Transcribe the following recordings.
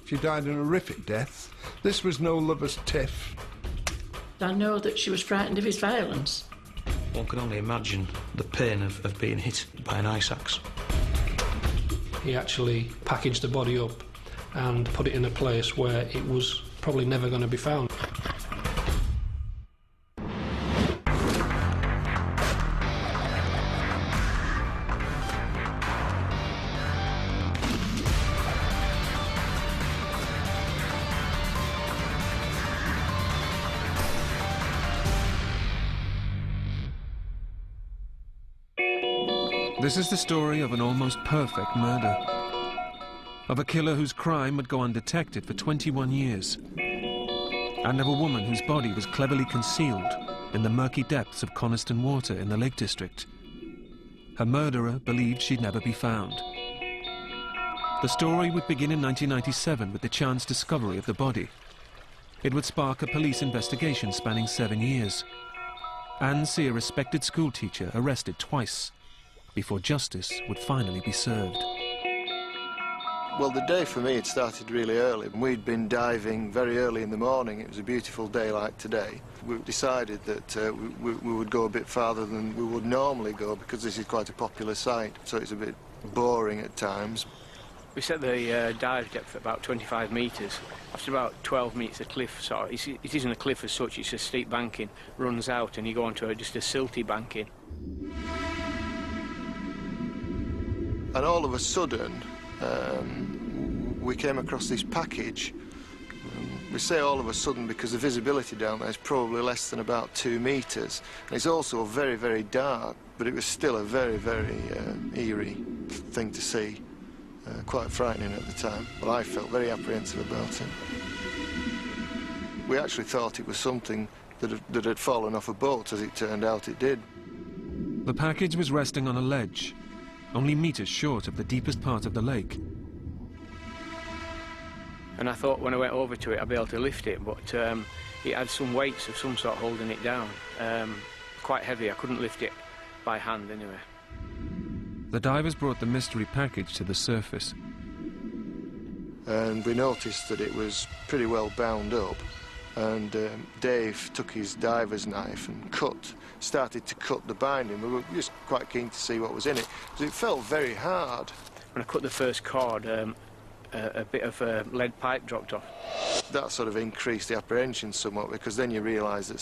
She died an horrific death. This was no lover's tiff. I know that she was frightened of his violence. One can only imagine the pain of being hit by an ice axe. He actually packaged the body up and put it in a place where it was probably never going to be found. This is the story of an almost perfect murder. Of a killer whose crime would go undetected for 21 years. And of a woman whose body was cleverly concealed in the murky depths of Coniston Water in the Lake District. Her murderer believed she'd never be found. The story would begin in 1997 with the chance discovery of the body. It would spark a police investigation spanning 7 years. And see a respected schoolteacher arrested twice before justice would finally be served. Well, the day for me had started really early. We'd been diving very early in the morning. It was a beautiful day like today. We decided that we would go a bit farther than we would normally go because this is quite a popular site, so it's a bit boring at times. We set the dive depth at about 25 metres. After about 12 metres, the cliff it isn't a cliff as such, it's a steep banking, runs out and you go onto just a silty banking. And all of a sudden, we came across this package. We say all of a sudden because the visibility down there is probably less than about 2 metres. And it's also very, very dark, but it was still a very, very eerie thing to see. Quite frightening at the time. Well, I felt very apprehensive about it. We actually thought it was something that had fallen off a boat. As it turned out, it did. The package was resting on a ledge, only meters short of the deepest part of the lake. And I thought when I went over to it I'd be able to lift it, but it had some weights of some sort holding it down. Quite heavy, I couldn't lift it by hand anyway. The divers brought the mystery package to the surface. And we noticed that it was pretty well bound up. And Dave took his diver's knife and started to cut the binding. We were just quite keen to see what was in it, because it felt very hard. When I cut the first cord, a bit of lead pipe dropped off. That sort of increased the apprehension somewhat, because then you realise that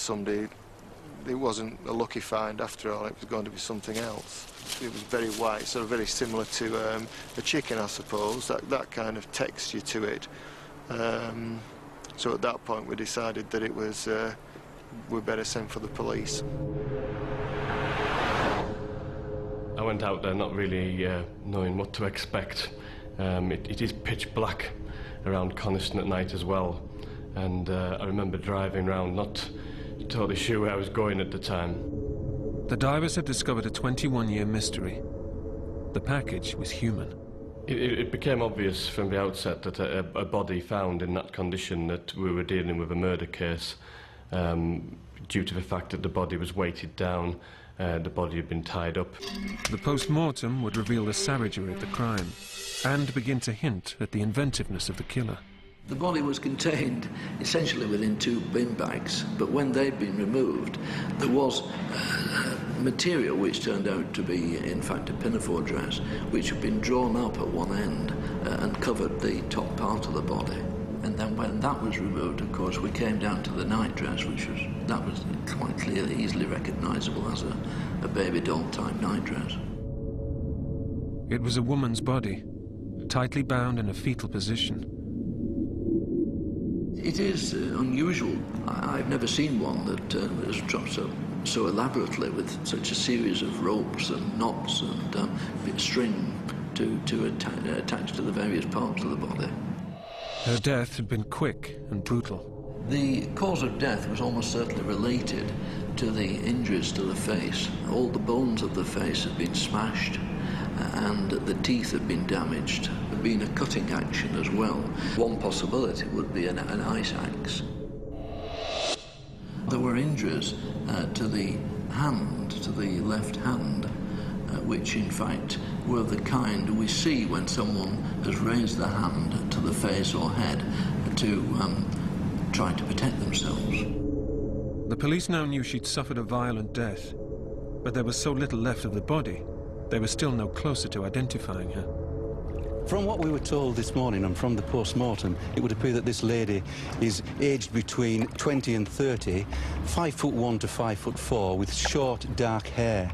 it wasn't a lucky find after all, it was going to be something else. It was very white, sort of very similar to a chicken, I suppose, that kind of texture to it. So at that point we decided that it was, we'd better send for the police. I went out there not really knowing what to expect. It is pitch black around Coniston at night as well, and I remember driving around not totally sure where I was going at the time. The divers had discovered a 21-year mystery. The package was human. It became obvious from the outset that a body found in that condition that we were dealing with a murder case, due to the fact that the body was weighted down, the body had been tied up. The post-mortem would reveal the savagery of the crime and begin to hint at the inventiveness of the killer. The body was contained essentially within 2 bin bags, but when they'd been removed, there was material which turned out to be, in fact, a pinafore dress, which had been drawn up at one end and covered the top part of the body. And then when that was removed, of course, we came down to the nightdress, that was quite clearly, easily recognisable as a baby doll type nightdress. It was a woman's body, tightly bound in a fetal position. It is unusual. I've never seen one that was dropped so elaborately with such a series of ropes and knots and string to attach to the various parts of the body. Her death had been quick and brutal. The cause of death was almost certainly related to the injuries to the face. All the bones of the face had been smashed and the teeth had been damaged. There had been a cutting action as well. One possibility would be an ice axe. There were injuries to the hand, to the left hand, which in fact were of the kind we see when someone has raised their hand to the face or head to try to protect themselves. The police now knew she'd suffered a violent death, but there was so little left of the body, they were still no closer to identifying her. From what we were told this morning and from the post-mortem, it would appear that this lady is aged between 20 and 30, 5'1" to 5'4", with short, dark hair.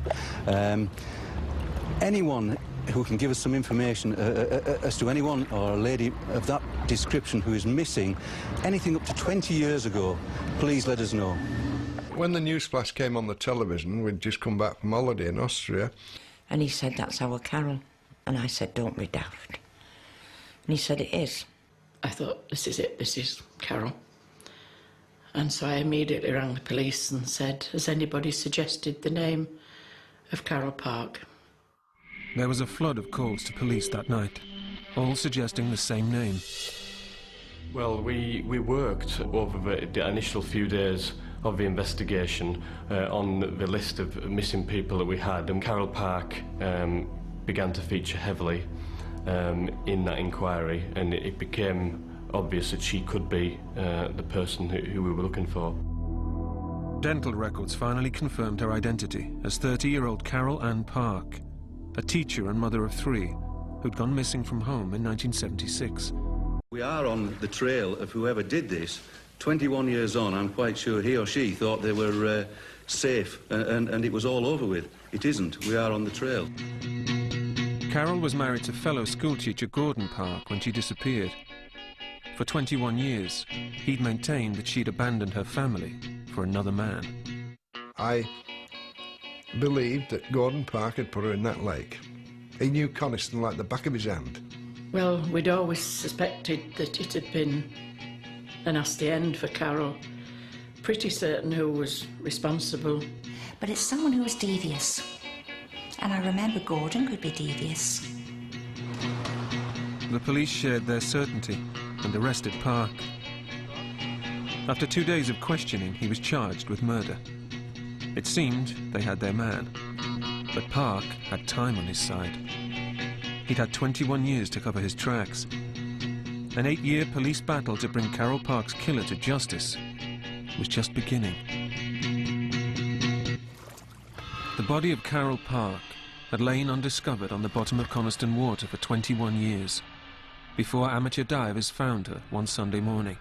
Anyone who can give us some information as to anyone or a lady of that description who is missing anything up to 20 years ago, please let us know. When the newsflash came on the television, we'd just come back from holiday in Austria. And he said, "That's our Carol." And I said, "Don't be daft." And he said, "It is." I thought, this is it, this is Carol. And so I immediately rang the police and said, has anybody suggested the name of Carol Park? There was a flood of calls to police that night, all suggesting the same name. Well, we worked over the initial few days of the investigation on the list of missing people that we had, and Carol Park began to feature heavily in that inquiry, and it became obvious that she could be the person who we were looking for. Dental records finally confirmed her identity as 30-year-old Carol Ann Park, a teacher and mother of 3 who'd gone missing from home in 1976. We are on the trail of whoever did this. 21 years on, I'm quite sure he or she thought they were safe and it was all over with. It isn't. We are on the trail. Carol was married to fellow schoolteacher Gordon Park when she disappeared. For 21 years, he'd maintained that she'd abandoned her family for another man. I believed that Gordon Park had put her in that lake. He knew Coniston like the back of his hand. Well, we'd always suspected that it had been a nasty end for Carol. Pretty certain who was responsible. But it's someone who was devious. And I remember Gordon could be devious. The police shared their certainty and arrested Park. After 2 days of questioning, he was charged with murder. It seemed they had their man, but Park had time on his side. He'd had 21 years to cover his tracks. An 8-year police battle to bring Carol Park's killer to justice was just beginning. The body of Carol Park had lain undiscovered on the bottom of Coniston Water for 21 years, before amateur divers found her one Sunday morning.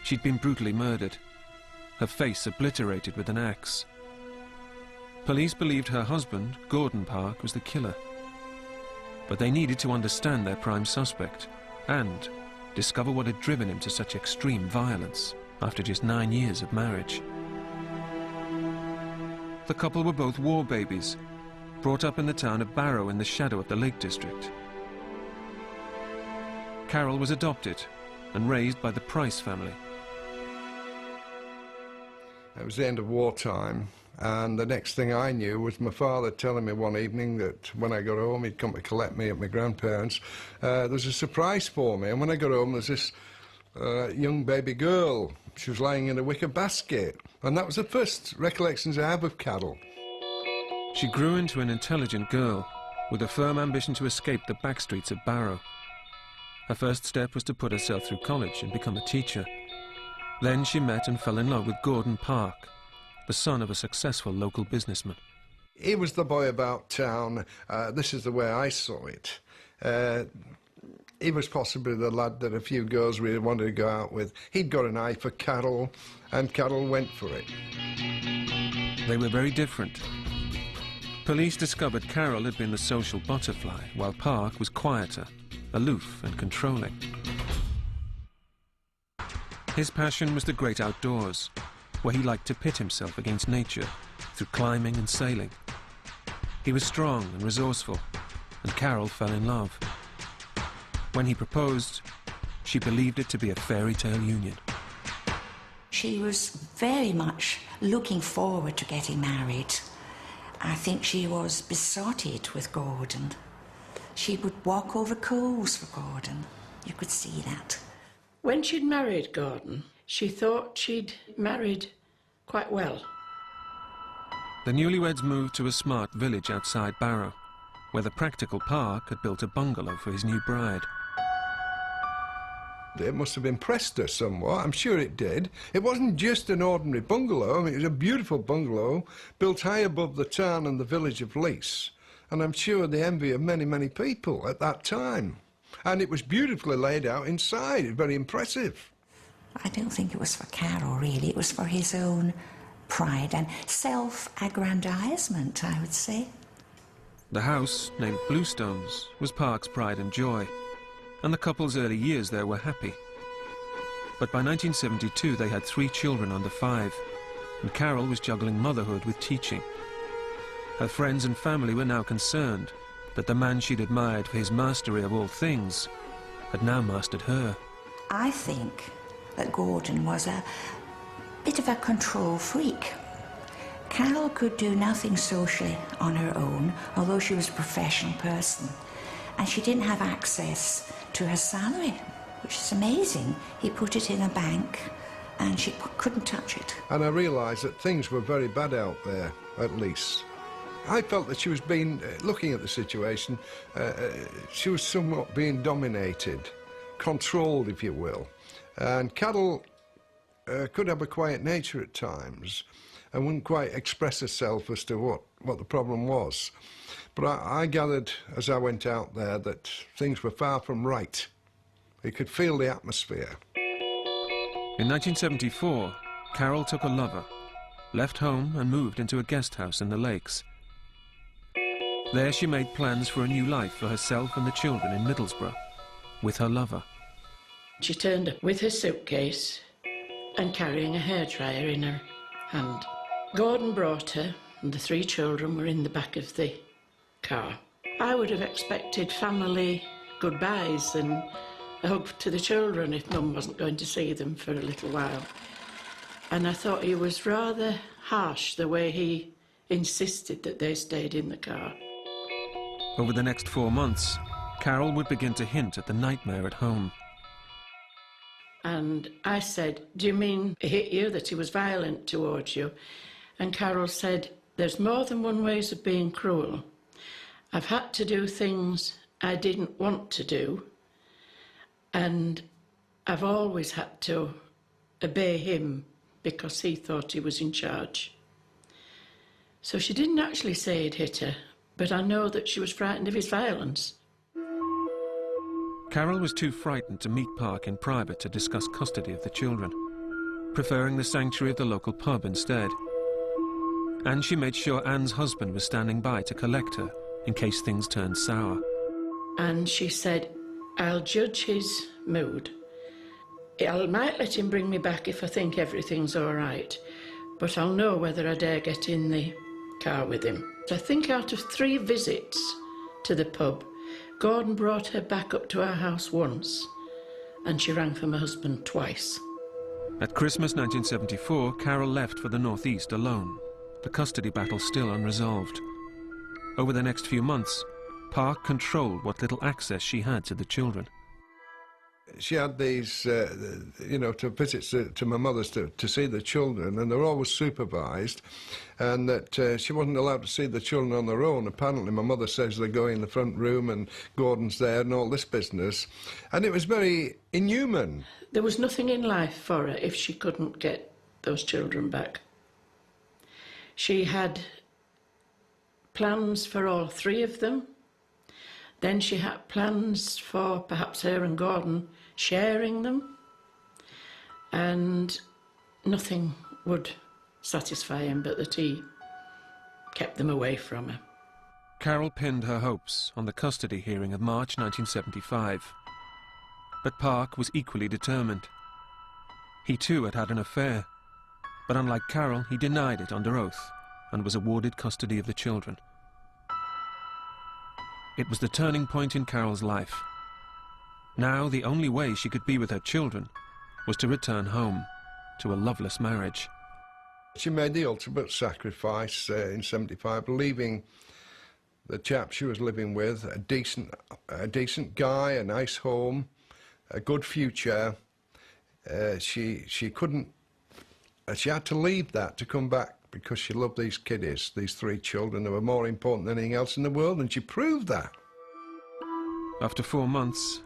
She'd been brutally murdered, her face obliterated with an axe. Police believed her husband, Gordon Park, was the killer. But they needed to understand their prime suspect and discover what had driven him to such extreme violence after just 9 years of marriage. The couple were both war babies, brought up in the town of Barrow in the shadow of the Lake District. Carol was adopted and raised by the Price family. It was the end of wartime, and the next thing I knew was my father telling me one evening that when I got home he'd come to collect me at my grandparents'. There was a surprise for me, and when I got home there was this young baby girl. She was lying in a wicker basket, and that was the first recollections I have of Carol. She grew into an intelligent girl with a firm ambition to escape the back streets of Barrow. Her first step was to put herself through college and become a teacher. Then she met and fell in love with Gordon Park, the son of a successful local businessman. He was the boy about town. This is the way I saw it. He was possibly the lad that a few girls really wanted to go out with. He'd got an eye for Carol, and Carol went for it. They were very different. Police discovered Carol had been the social butterfly, while Park was quieter, aloof and controlling. His passion was the great outdoors, where he liked to pit himself against nature through climbing and sailing. He was strong and resourceful, and Carol fell in love. When he proposed, she believed it to be a fairy tale union. She was very much looking forward to getting married. I think she was besotted with Gordon. She would walk over coals for Gordon. You could see that. When she'd married Gordon, she thought she'd married quite well. The newlyweds moved to a smart village outside Barrow. where the practical Park had built a bungalow for his new bride. It must have impressed her somewhat, I'm sure it did. It wasn't just an ordinary bungalow, I mean, it was a beautiful bungalow built high above the town and the village of Lees. And I'm sure the envy of many, many people at that time. And it was beautifully laid out inside, very impressive. I don't think it was for Carol, really. It was for his own pride and self-aggrandisement, I would say. The house, named Bluestones, was Park's pride and joy, and the couple's early years there were happy. But by 1972 they had 3 children under 5, and Carol was juggling motherhood with teaching. Her friends and family were now concerned that the man she'd admired for his mastery of all things had now mastered her. I think that Gordon was a bit of a control freak. Carol could do nothing socially on her own, although she was a professional person, and she didn't have access to her salary, which is amazing. He put it in a bank and she couldn't touch it. And I realised that things were very bad out there, at least. I felt that she was being, looking at the situation, she was somewhat being dominated, controlled, if you will. And Carol could have a quiet nature at times and wouldn't quite express herself as to what the problem was. But I gathered as I went out there that things were far from right. You could feel the atmosphere. In 1974, Carol took a lover, left home and moved into a guest house in the Lakes. There she made plans for a new life for herself and the children in Middlesbrough, with her lover. She turned up with her suitcase and carrying a hairdryer in her hand. Gordon brought her, and the 3 children were in the back of the car. I would have expected family goodbyes and a hug to the children if Mum wasn't going to see them for a little while. And I thought he was rather harsh the way he insisted that they stayed in the car. Over the next 4 months, Carol would begin to hint at the nightmare at home. And I said, "Do you mean he hit you, that he was violent towards you?" And Carol said, "There's more than one ways of being cruel. I've had to do things I didn't want to do, and I've always had to obey him because he thought he was in charge." So she didn't actually say he'd hit her, but I know that she was frightened of his violence. Carol was too frightened to meet Park in private to discuss custody of the children, preferring the sanctuary of the local pub instead. And she made sure Anne's husband was standing by to collect her in case things turned sour. And she said, "I'll judge his mood. I might let him bring me back if I think everything's all right, but I'll know whether I dare get in the car with him." I think out of 3 visits to the pub, Gordon brought her back up to our house once, and she rang for my husband twice. At Christmas 1974, Carol left for the northeast alone, the custody battle still unresolved. Over the next few months, Park controlled what little access she had to the children. She had these, to visits to my mother's to see the children, and they were always supervised, and that she wasn't allowed to see the children on their own. Apparently, my mother says they go in the front room and Gordon's there and all this business, and it was very inhuman. There was nothing in life for her if she couldn't get those children back. She had plans for all 3 of them. Then she had plans for perhaps her and Gordon sharing them, and nothing would satisfy him but that he kept them away from her. Carol pinned her hopes on the custody hearing of March 1975. But Park was equally determined. He too had had an affair, but unlike Carol, he denied it under oath and was awarded custody of the children. It was the turning point in Carol's life. Now the only way she could be with her children was to return home to a loveless marriage. She made the ultimate sacrifice in 75, leaving the chap she was living with, a decent guy, a nice home, a good future. She couldn't. She had to leave that to come back because she loved these kiddies, these 3 children that were more important than anything else in the world, and she proved that. After 4 months,